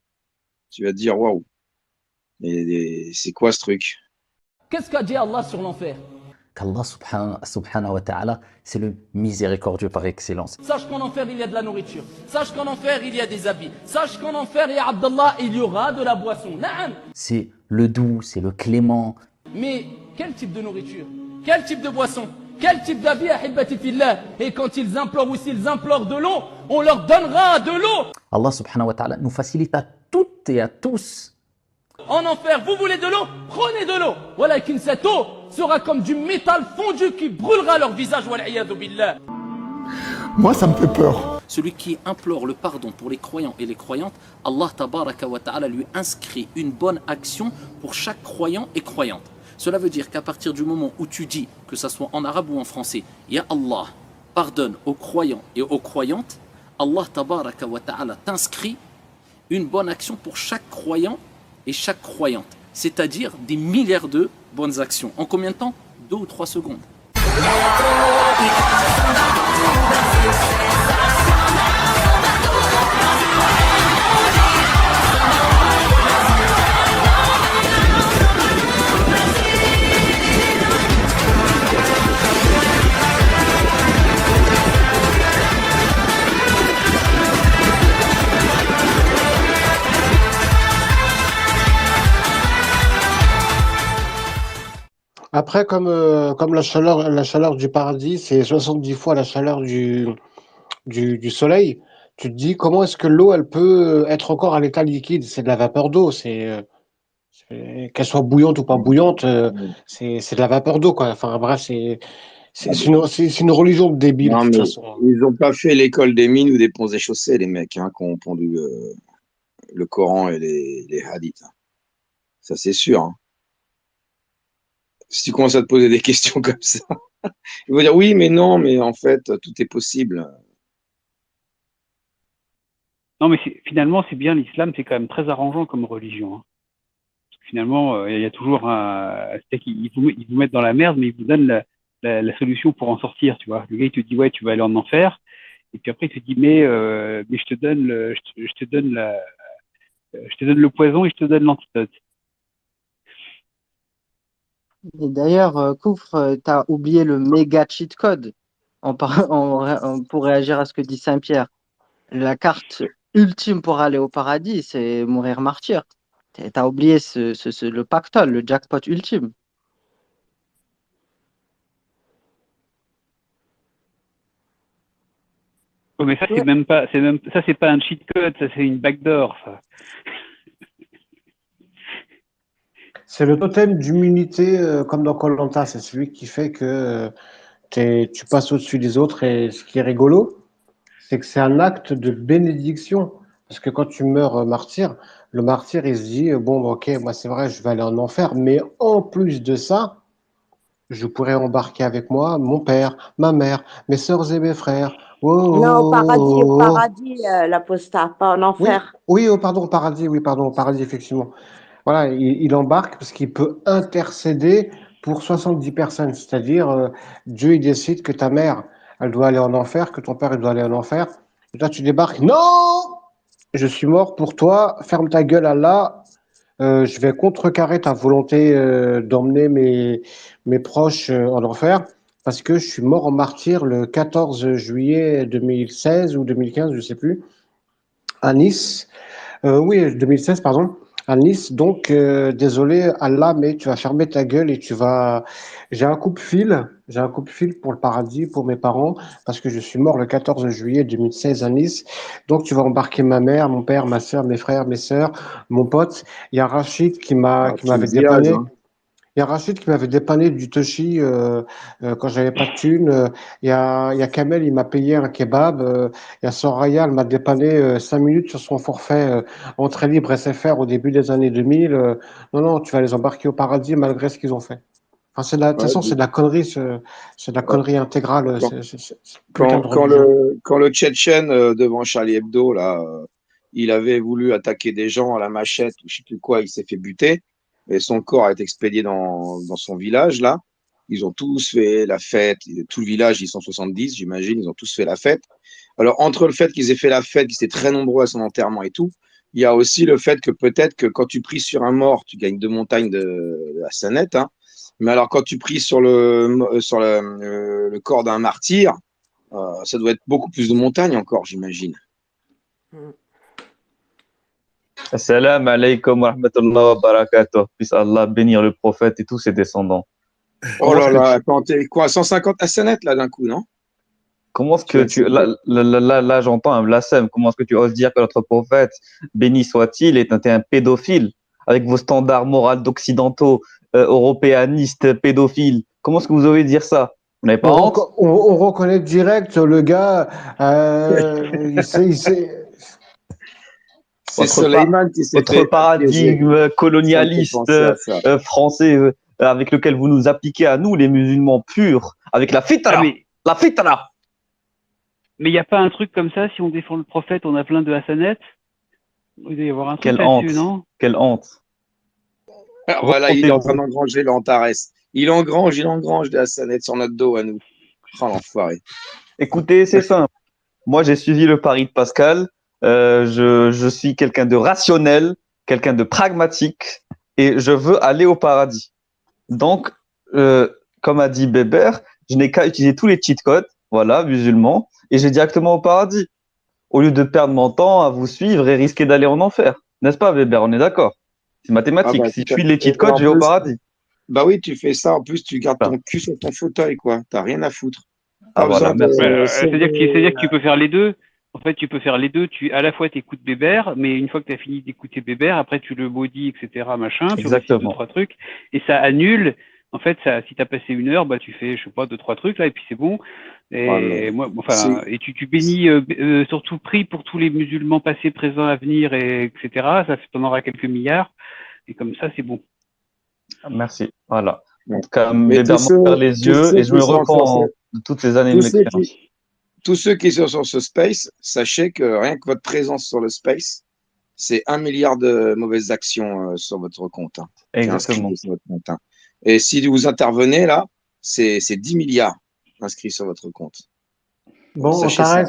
tu vas te dire waouh, c'est quoi ce truc? Qu'est-ce qu'a dit Allah sur l'enfer? Qu'Allah subhanahu wa ta'ala, c'est le miséricordieux par excellence. Sache qu'en enfer, il y a de la nourriture. Sache qu'en enfer, il y a des habits. Sache qu'en enfer, ya Abdallah, il y aura de la boisson. Naam. C'est le doux, c'est le clément. Mais quel type de nourriture? Quel type de boisson? Quel type d'habit, ahibati fillah? Et quand ils implorent ou s'ils implorent de l'eau, on leur donnera de l'eau. Allah subhanahu wa ta'ala nous facilite à toutes et à tous. En enfer, vous voulez de l'eau? Prenez de l'eau. Voilà qu'une cette eau sera comme du métal fondu qui brûlera leur visage. Wal'iyadu billah. Moi, ça me fait peur. Celui qui implore le pardon pour les croyants et les croyantes, Allah tabaraka wa ta'ala lui inscrit une bonne action pour chaque croyant et croyante. Cela veut dire qu'à partir du moment où tu dis, que ça soit en arabe ou en français, Ya Allah, pardonne aux croyants et aux croyantes, Allah tabaraka wa ta'ala t'inscrit une bonne action pour chaque croyant et chaque croyante. C'est-à-dire des milliards de bonnes actions. En combien de temps? 2 ou 3 secondes. Après, comme la chaleur du paradis, c'est 70 fois la chaleur du soleil, tu te dis comment est-ce que l'eau, elle peut être encore à l'état liquide? C'est de la vapeur d'eau, qu'elle soit bouillante ou pas bouillante, c'est de la vapeur d'eau, quoi. Enfin bref, c'est une religion de débile, de Non, toute mais façon. ils n'ont pas fait l'école des mines ou des ponts et chaussées, les mecs, hein, qui ont pondu le Coran et les hadiths. Ça, c'est sûr. Hein. Si tu commences à te poser des questions comme ça, ils vont dire oui, mais non, mais en fait, tout est possible. Non, mais finalement, c'est bien, l'islam, c'est quand même très arrangeant comme religion. Hein. Parce que finalement, il y a toujours ils vous mettent dans la merde, mais ils vous donnent la solution pour en sortir, tu vois. Le gars, il te dit, ouais, tu vas aller en enfer. Et puis après, il te dit, mais je te donne je te donne le poison et je te donne l'antidote. Et d'ailleurs, Koufre, tu as oublié le méga cheat code pour réagir à ce que dit Saint-Pierre. La carte ultime pour aller au paradis, c'est mourir martyr. Tu as oublié le pactole, le jackpot ultime. Oh, mais ça, c'est pas un cheat code, ça, c'est une backdoor, ça. C'est le totem d'immunité, comme dans koh c'est celui qui fait que tu passes au-dessus des autres. Et ce qui est rigolo, c'est que c'est un acte de bénédiction. Parce que quand tu meurs martyr, le martyr, il se dit, bon, ok, moi c'est vrai, je vais aller en enfer, mais en plus de ça, je pourrais embarquer avec moi mon père, ma mère, mes sœurs et mes frères. Oh, Non, au oh, oh. paradis, l'apostat, pas en Oui, enfer. oui, oh, pardon, au paradis, oui, pardon, au paradis, effectivement. Voilà, il embarque parce qu'il peut intercéder pour 70 personnes. C'est-à-dire, Dieu, il décide que ta mère, elle doit aller en enfer, que ton père, il doit aller en enfer. Et toi, tu débarques. Non! Je suis mort pour toi. Ferme ta gueule, Allah. Je vais contrecarrer ta volonté d'emmener mes proches en enfer parce que je suis mort en martyr le 14 juillet 2016 ou 2015, je sais plus, à Nice. Oui, 2016, pardon, à Nice. Donc, désolé, Allah, mais tu vas fermer ta gueule et tu vas. J'ai un coupe-fil pour le paradis, pour mes parents, parce que je suis mort le 14 juillet 2016 à Nice. Donc, tu vas embarquer ma mère, mon père, ma soeur, mes frères, mes sœurs, mon pote. Il y a Rachid qui m'avait Enthousiasme, dépanné. hein. Il y a Rachid qui m'avait dépanné du Toshi quand j'avais pas de thune. Il y a Kamel, il m'a payé un kebab. Il y a Soraya, elle m'a dépanné 5 minutes sur son forfait entrée libre SFR au début des années 2000. Non, non, tu vas les embarquer au paradis malgré ce qu'ils ont fait. Enfin, de toute Ouais, façon, c'est de la connerie, c'est de la ouais. connerie intégrale, Quand, cette putain de quand religion. le Tchétchène devant Charlie Hebdo, là, il avait voulu attaquer des gens à la machette ou je sais plus quoi, il s'est fait buter et son corps a été expédié dans son village, là. Ils ont tous fait la fête, tout le village, ils sont 70, j'imagine, ils ont tous fait la fête. Alors, entre le fait qu'ils aient fait la fête, qu'ils étaient très nombreux à son enterrement et tout, il y a aussi le fait que peut-être que quand tu pries sur un mort, tu gagnes 2 montagnes de la Sanette, hein. Mais alors, quand tu pries sur le corps d'un martyr, ça doit être beaucoup plus de montagnes encore, j'imagine. Assalamu alaikum wa rahmatullahi wa barakatuh. Puisse Allah bénir le prophète et tous ses descendants. Oh là là, attends, t'es quoi, 150 Hassanettes là d'un coup, non? Comment est-ce Tu que vas te tu... faire- Là, j'entends un blasphème. Comment est-ce que tu oses dire que notre prophète, béni soit-il, est un pédophile avec vos standards moraux d'occidentaux, européanistes, pédophiles? Comment est-ce que vous osez dire ça? Vous n'avez pas honte? On reconnaît direct le gars. C'est Soleiman qui s'est Votre fait piéger. paradigme Ça me fait colonialiste penser à ça. français avec lequel vous nous appliquez à nous, les musulmans purs, avec la fitra. Ah, mais La fitra. il n'y a pas un truc comme ça, si on défend le prophète, on a plein de Hassanettes? Il doit y avoir un truc Quelle honte. là-dessus, non? Quelle honte. Alors, voilà, il est en train d'engranger l'Antares. Il engrange des Hassanettes sur notre dos à nous. Oh l'enfoiré. Écoutez, c'est simple. Moi, j'ai suivi le pari de Pascal. Je suis quelqu'un de rationnel, quelqu'un de pragmatique, et je veux aller au paradis. Donc, comme a dit Bébert, je n'ai qu'à utiliser tous les cheat codes, voilà, musulmans, et j'ai directement au paradis. Au lieu de perdre mon temps à vous suivre et risquer d'aller en enfer. N'est-ce pas, Bébert? On est d'accord. C'est mathématique. Ah bah, Si tout je à suis les fait. cheat Et codes, en je vais au plus, paradis. bah oui, tu fais ça. En plus, tu gardes ton cul sur ton fauteuil, quoi. T'as rien à foutre. Ah Pas voilà, besoin merci. de C'est-à-dire que tu peux faire les deux. En fait, tu peux faire les deux. À la fois, tu écoutes Bébert, mais une fois que tu as fini d'écouter Bébert, après, tu le maudis, etc., machin, tu récites Exactement. 2-3 trucs, et ça annule. En fait, si tu as passé 1 heure, bah, tu fais, je sais pas, 2-3 trucs, là, et puis c'est bon. Et Ouais, mais et tu bénis, surtout prie pour tous les musulmans passés, présents, à venir, etc. Ça fait, t'en auras quelques milliards. Et comme ça, c'est bon. Merci. Voilà. En Ouais. tout cas, Mais Bébert tous m'a ouvert ceux, les tous yeux ceux et je qui me sont sur repens de toutes ces années de tous ceux l'expérience. tous ceux qui sont sur ce space, sachez que rien que votre présence sur le space, c'est 1 milliard de mauvaises actions sur votre compte, hein, qui est inscrit Exactement. sur votre compte, hein. Et si vous intervenez là, c'est 10 milliards inscrits sur votre compte. Bon, Sachez ça.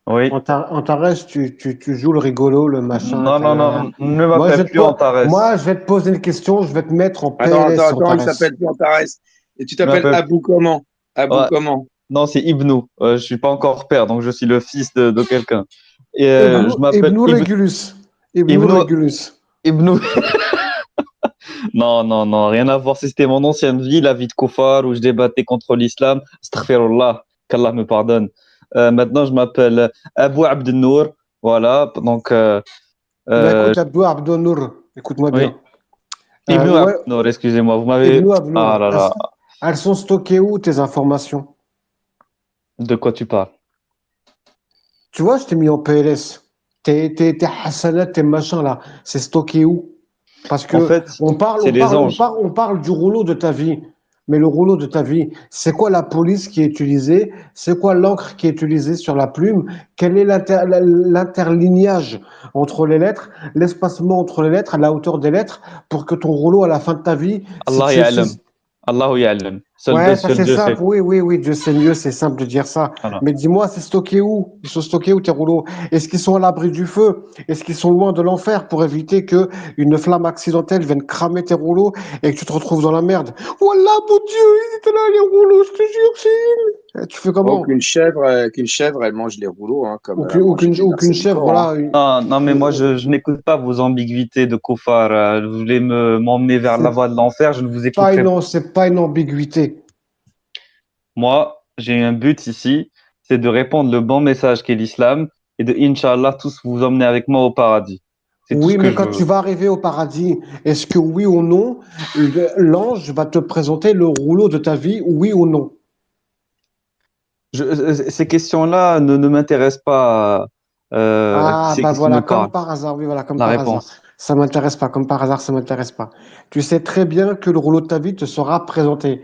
Oui. Antares, tu joues le rigolo, le machin. Non, non, nanana. non, ne Moi, m'appelle plus Antares. moi, je vais te poser une question, je vais te mettre en Attends, PLS, attends, il Antares. s'appelle plus Antares. Et tu Ne t'appelles m'appelle Abou comment? Abou Ouais. comment? Non, c'est Ibnou. Je suis pas encore père, donc je suis le fils de quelqu'un. Et je m'appelle Ibnou Régulus. Ibnou Ibnou. Régulus. Ibnou. Non, non, non, rien à voir. C'était mon ancienne vie, la vie de Koufar, où je débattais contre l'islam. Astaghfirullah, qu'Allah me pardonne. Maintenant, je m'appelle Abou Abdelnour. Voilà, donc. Écoute, Abdou Abdonour, écoute-moi Oui. bien. Ibnou Ouais, Abdelnour, excusez-moi, vous m'avez. Ibnou Abnour. Ah là là, Elles sont stockées où, tes informations? de quoi tu parles? Tu vois, je t'ai mis en PLS. Tes Hassanat, tes machins là, c'est stocké où? Parce que En fait, on parle, c'est on les parle, on anges. parle, on parle du rouleau de ta vie. Mais le rouleau de ta vie, c'est quoi la police qui est utilisée? C'est quoi l'encre qui est utilisée sur la plume? Quel est l'interlignage entre les lettres, l'espacement entre les lettres, la hauteur des lettres, pour que ton rouleau, à la fin de ta vie, si Allah tu, ya'lam. si, Allahu ya'lam. ouais, ça Seul c'est Dieu simple, sait. oui, Dieu sait mieux, c'est simple de dire ça. Voilà. Mais dis-moi, c'est stocké où? Ils sont stockés où tes rouleaux? Est-ce qu'ils sont à l'abri du feu? Est-ce qu'ils sont loin de l'enfer pour éviter que une flamme accidentelle vienne cramer tes rouleaux et que tu te retrouves dans la merde? Voilà, mon Dieu, ils étaient là, les rouleaux, je te jure, tu fais Oh, comment? qu'une chèvre, elle mange les rouleaux, hein, comme elle a mangé les Ou versets qu'une du chèvre, Coran. voilà. Non, mais moi, je n'écoute pas vos ambiguïtés de Kofar. Vous voulez m'emmener vers la voie de l'enfer, je ne vous écouterai pas. C'est pas une ambiguïté. Moi, j'ai un but ici, c'est de répandre le bon message qu'est l'islam et de, Inch'Allah, tous vous emmener avec moi au paradis. C'est tout ce Oui, que mais je quand veux. tu vas arriver au paradis, est-ce que oui ou non, l'ange va te présenter le rouleau de ta vie, oui ou non? Ces questions-là ne m'intéressent pas. Ah, C'est bah qui me voilà, parle. comme par hasard, oui, voilà, comme La par hasard. réponse. Ça m'intéresse pas, comme par hasard, ça m'intéresse pas. Tu sais très bien que le rouleau de ta vie te sera présenté.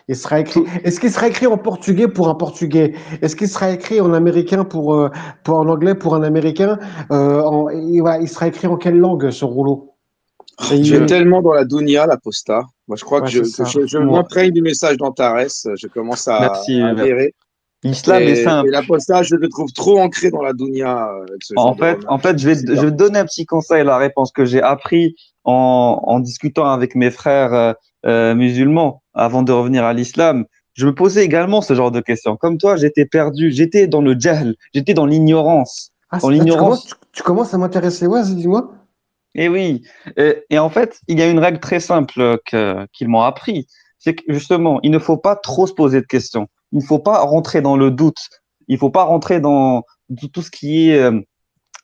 Il sera écrit. Est-ce qu'il sera écrit en portugais pour un portugais? Est-ce qu'il sera écrit en américain pour en anglais pour un américain? Et voilà, il sera écrit en quelle langue ce rouleau? Et Tu es il- tellement dans la dunya, l'apostat. Moi, je crois Ouais, c'est ça. je Moi, m'imprègne du message d'Antares. Je commence merci. à adhérer. L'islam est Et simple. l'apostat, je le trouve trop ancré dans la dunya avec ce genre de En remarques. fait, je vais te donner un petit conseil, la réponse que j'ai appris en discutant avec mes frères musulmans avant de revenir à l'islam. Je me posais également ce genre de questions. Comme toi, j'étais perdu, j'étais dans le jahl, j'étais dans l'ignorance. Ah, Dans là, l'ignorance. tu commences à m'intéresser. Ouais, dis-moi. Et oui. Et en fait, il y a une règle très simple qu'ils m'ont appris. C'est que justement, il ne faut pas trop se poser de questions. Il ne faut pas rentrer dans le doute. Il ne faut pas rentrer dans tout ce qui est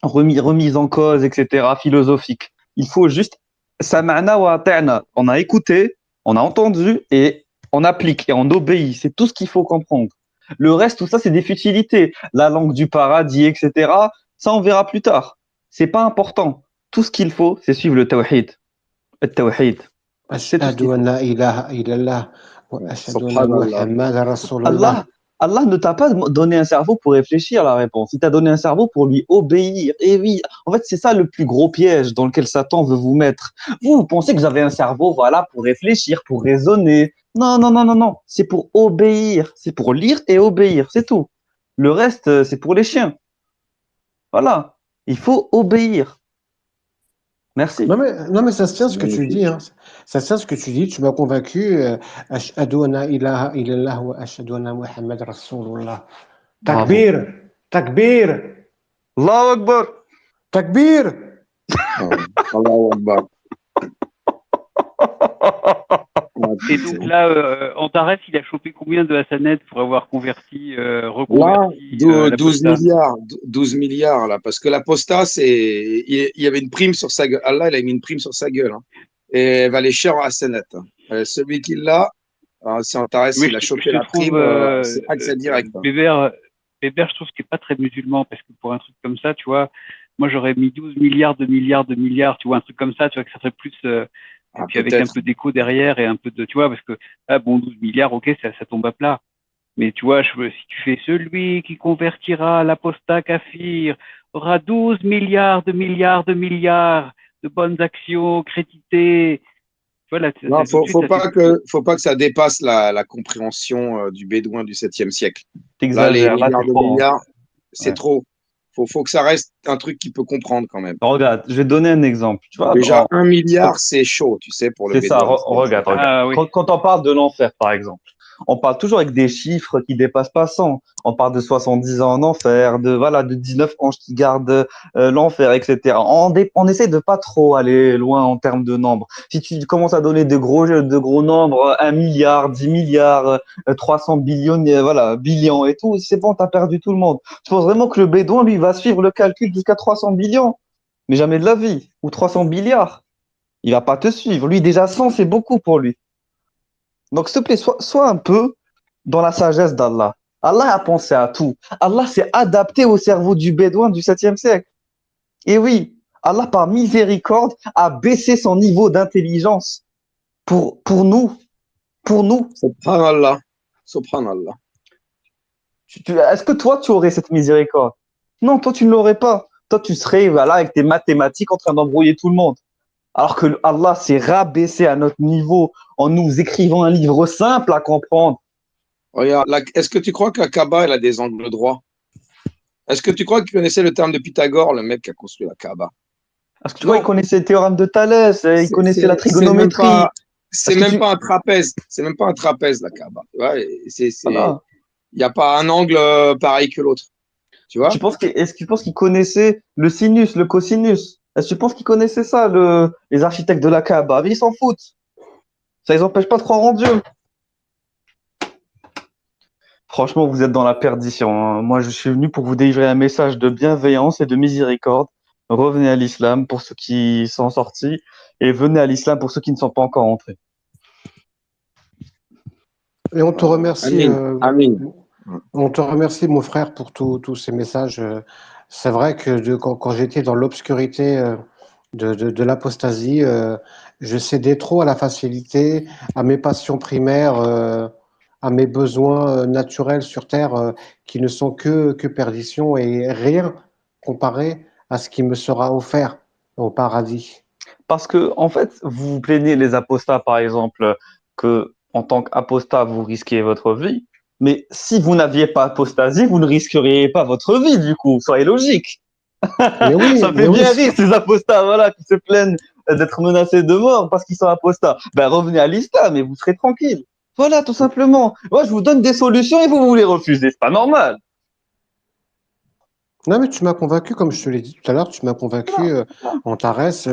remise en cause, etc., philosophique. Il faut juste sama'na wa ata'na. On a écouté, on a entendu et on applique et on obéit. C'est tout ce qu'il faut comprendre. Le reste, tout ça, c'est des futilités. La langue du paradis, etc., ça, on verra plus tard. C'est pas important. Tout ce qu'il faut, c'est suivre le tawhid. Le tawhid. C'est tout ce qu'il Ashhadu an faut. la ilaha illallah wa ashhadu anna Subhanallah. Muhammadan Rasulullah. Allah ne t'a pas donné un cerveau pour réfléchir à la réponse. Il t'a donné un cerveau pour lui obéir. Et oui, en fait, c'est ça le plus gros piège dans lequel Satan veut vous mettre. Vous pensez que vous avez un cerveau, voilà, pour réfléchir, pour raisonner. Non, non, non, non, non. C'est pour obéir. C'est pour lire et obéir. C'est tout. Le reste, c'est pour les chiens. Voilà. Il faut obéir. Merci. Non, mais ça se tient ce C'est que tu dis, magnifique. hein. Ça se tient ce que tu dis. Tu m'as convaincu. Ashhadu an la ilaha illallah wa ashhadu anna Muhammadan Rasulullah. Bravo. Takbir! Takbir! Allahu Akbar. Takbir! Allahu Akbar. Et donc là, Antares, il a chopé combien de Hassanet pour avoir converti, Là, reconverti 12 l'apostat? milliards, 12 milliards, là, parce que l'apostat, il y avait une prime sur sa gueule. Allah, il a mis une prime sur sa gueule, hein. Et elle va les cher à Hassanet, hein. Celui qui l'a, c'est Antares, Oui, il a je chopé te la trouve, prime, c'est accès direct, hein. Bébert, je trouve que t'es pas très musulman, parce que pour un truc comme ça, tu vois, moi j'aurais mis 12 milliards de milliards de milliards, tu vois, un truc comme ça, tu vois, que ça ferait plus, et puis avec un peut-être. peu d'écho derrière et un peu de, tu vois, parce que, ah bon, 12 milliards, ok, ça tombe à plat. Mais tu vois, si tu fais celui qui convertira l'apostat kafir aura 12 milliards de milliards de milliards de bonnes actions créditées. Tu vois, là, Non, tout de suite, ça fait faut pas que ça dépasse la compréhension du bédouin du 7e siècle. Là, les T'exagères. Là, milliards c'est de trop, hein. milliards, c'est Ouais. trop. Faut que ça reste un truc qu'il peut comprendre quand même. Regarde, je vais te donner un exemple. Tu vois, Déjà, 1 milliard, c'est chaud, tu sais, pour le c'est ça, bédouin. regarde. Ah oui. Quand on parle de l'enfer, par exemple, on parle toujours avec des chiffres qui dépassent pas 100. On parle de 70 ans en enfer, de 19 anges qui gardent l'enfer, etc. On essaie de pas trop aller loin en termes de nombres. Si tu commences à donner de gros nombres, 1 milliard, 10 milliards, 300 billions, billions et tout, c'est bon, t'as perdu tout le monde. Tu penses vraiment que le bédouin, lui, va suivre le calcul jusqu'à 300 billions? Mais jamais de la vie. Ou 300 milliards. Il va pas te suivre. Lui, déjà 100, c'est beaucoup pour lui. Donc, s'il te plaît, sois un peu dans la sagesse d'Allah. Allah a pensé à tout. Allah s'est adapté au cerveau du bédouin du 7e siècle. Et oui, Allah, par miséricorde, a baissé son niveau d'intelligence pour nous, pour nous. Subhanallah. Subhanallah. Est-ce que toi, tu aurais cette miséricorde? Non, toi, tu ne l'aurais pas. Toi, tu serais voilà, avec tes mathématiques en train d'embrouiller tout le monde. Alors que Allah s'est rabaissé à notre niveau en nous écrivant un livre simple à comprendre. Regarde, est-ce que tu crois que la Kaaba, elle a des angles droits? Est-ce que tu crois qu'il connaissait le terme de Pythagore, le mec qui a construit la Kaaba? Est-ce que tu vois, il connaissait le théorème de Thalès, il connaissait la trigonométrie. C'est même pas un trapèze. C'est même pas un trapèze, la Kaaba. Ouais, Voilà. il n'y a pas un angle pareil que l'autre. Tu vois? Est-ce que tu penses qu'il connaissait le sinus, le cosinus? Est-ce que tu penses qu'il connaissait ça, les architectes de la Kaaba? Mais ils s'en foutent. Ça les empêche pas de croire en Dieu. Franchement, vous êtes dans la perdition, hein. Moi, je suis venu pour vous délivrer un message de bienveillance et de miséricorde. Revenez à l'islam pour ceux qui sont sortis et venez à l'islam pour ceux qui ne sont pas encore entrés. Et on te remercie. Amin. On te remercie, mon frère, pour tous ces messages. C'est vrai que quand j'étais dans l'obscurité de l'apostasie, je cédais trop à la facilité, à mes passions primaires, à mes besoins naturels sur Terre qui ne sont que perdition et rien comparé à ce qui me sera offert au paradis. Parce que, en fait, vous vous plaignez, les apostats, par exemple, que en tant qu'apostat, vous risquez votre vie. Mais si vous n'aviez pas apostasie, vous ne risqueriez pas votre vie, du coup. Soyez logique. Mais oui, Ça fait bien rire, ces apostats, voilà, qui se plaignent d'être menacés de mort parce qu'ils sont apostats. Ben, revenez à l'islam et vous serez tranquille. Voilà, tout simplement. Moi, je vous donne des solutions et vous les refusez. C'est pas normal. Non, mais tu m'as convaincu, comme je te l'ai dit tout à l'heure, tu m'as convaincu en Tarès.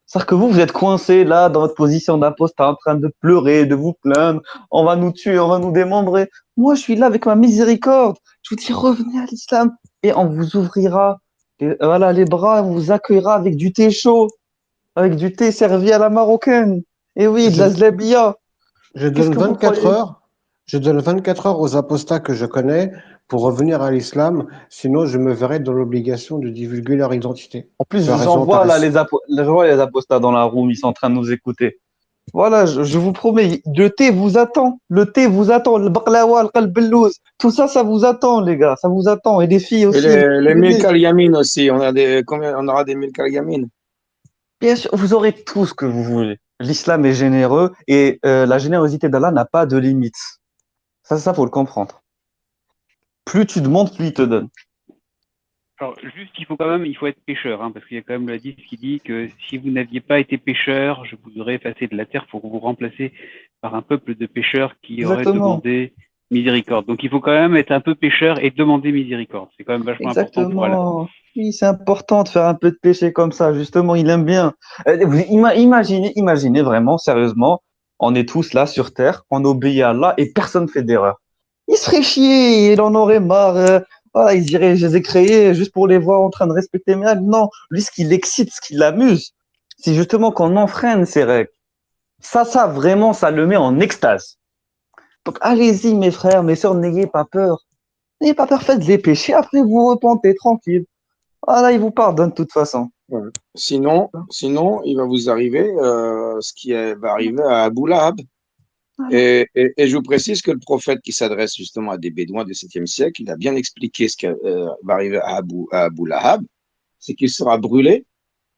C'est-à-dire que vous êtes coincé là dans votre position d'apostat en train de pleurer, de vous plaindre. On va nous tuer, on va nous démembrer. Moi, je suis là avec ma miséricorde. Je vous dis, revenez à l'islam et on vous ouvrira les bras, on vous accueillera avec du thé chaud, avec du thé servi à la marocaine. Et oui, de la zlabia. Je donne 24 heures. Je donne 24 heures aux apostats que je connais pour revenir à l'islam, sinon je me verrai dans l'obligation de divulguer leur identité. En plus, j'en vois là les apostats dans la room, ils sont en train de nous écouter. Voilà, je vous promets, le thé vous attend. Le thé vous attend. Le baklawa, le qalbellouz, tout ça, ça vous attend, les gars. Ça vous attend. Et les filles aussi. Et les milk al-yamin aussi. On aura des milk al-yamin. Bien sûr, vous aurez tout ce que vous voulez. L'islam est généreux et la générosité d'Allah n'a pas de limite. Ça, faut le comprendre. Plus tu demandes, plus il te donne. Alors, juste, il faut être pêcheur, hein, parce qu'il y a quand même le hadith qui dit que si vous n'aviez pas été pêcheur, je vous aurais effacé de la terre pour vous remplacer par un peuple de pêcheurs qui aurait demandé miséricorde. Donc, il faut quand même être un peu pêcheur et demander miséricorde. C'est quand même vachement important pour Allah. Oui, c'est important de faire un peu de péché comme ça. Justement, il aime bien. Imaginez vraiment, sérieusement, on est tous là sur terre, on obéit à Allah et personne ne fait d'erreur. Il se ferait chier, il en aurait marre. Voilà, il dirait, je les ai créés juste pour les voir en train de respecter mes règles. Non, lui, ce qui l'excite, ce qui l'amuse, c'est justement qu'on enfreine ces règles. Ça, vraiment, ça le met en extase. Donc, allez-y, mes frères, mes sœurs, n'ayez pas peur. N'ayez pas peur, faites les péchés, après vous repentez, tranquille. Voilà, il vous pardonne de toute façon. Ouais. Sinon, il va vous arriver ce qui va arriver à Abu Lahab. Et je vous précise que le prophète qui s'adresse justement à des Bédouins du 7e siècle, il a bien expliqué ce qui va arriver à Abu Lahab, c'est qu'il sera brûlé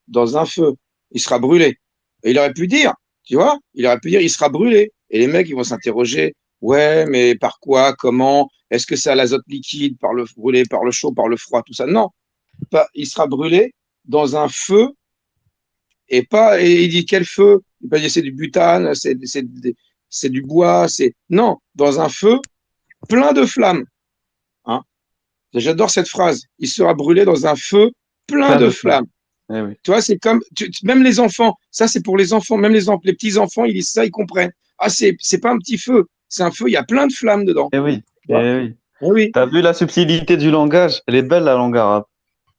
dans un feu. Il sera brûlé. Et il aurait pu dire, tu vois, il sera brûlé. Et les mecs, ils vont s'interroger, ouais, mais par quoi, comment, est-ce que c'est à l'azote liquide, brûlé par le chaud, par le froid, tout ça? Non. Il sera brûlé dans un feu et il dit quel feu? Il peut dire c'est du butane, c'est du bois, non, dans un feu plein de flammes. Hein? J'adore cette phrase. Il sera brûlé dans un feu plein de flammes. Eh oui. Tu vois, c'est comme même les enfants. Ça, c'est pour les enfants. Même les petits enfants, ils disent ça, ils comprennent. Ah, c'est pas un petit feu. C'est un feu. Il y a plein de flammes dedans. Eh oui. Eh oui. T'as vu la subtilité du langage? Elle est belle, la langue arabe.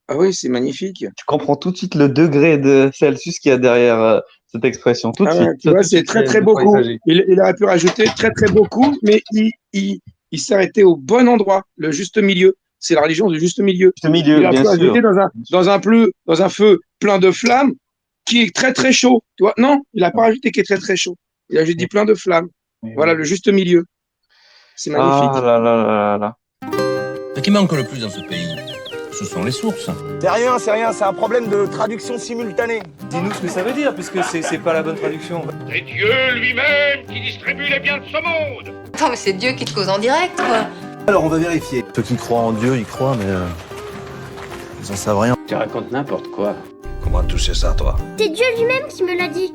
Ah oui, c'est magnifique. Tu comprends tout de suite le degré de Celsius qu'il y a derrière cette expression. Tout de suite. Tu vois, c'est très, très beaucoup. Il aurait pu rajouter très, très beaucoup, mais il s'est arrêté au bon endroit, le juste milieu. C'est la religion du juste milieu. Il a pu rajouter dans un feu plein de flammes qui est très, très chaud. Tu vois, non, il n'a pas rajouté qui est très, très chaud. Il a juste dit plein de flammes. Voilà, le juste milieu. C'est magnifique. Ah là là là là. Ce qui manque le plus dans ce pays, ce sont les sources. C'est rien, c'est un problème de traduction simultanée. Dis-nous ce que ça veut dire, puisque c'est pas la bonne traduction. C'est Dieu lui-même qui distribue les biens de ce monde. Attends, mais c'est Dieu qui te cause en direct, quoi. Alors on va vérifier. Ceux qui croient en Dieu, ils croient, mais ils en savent rien. Tu racontes n'importe quoi. Comment tu sais ça, toi? C'est Dieu lui-même qui me l'a dit.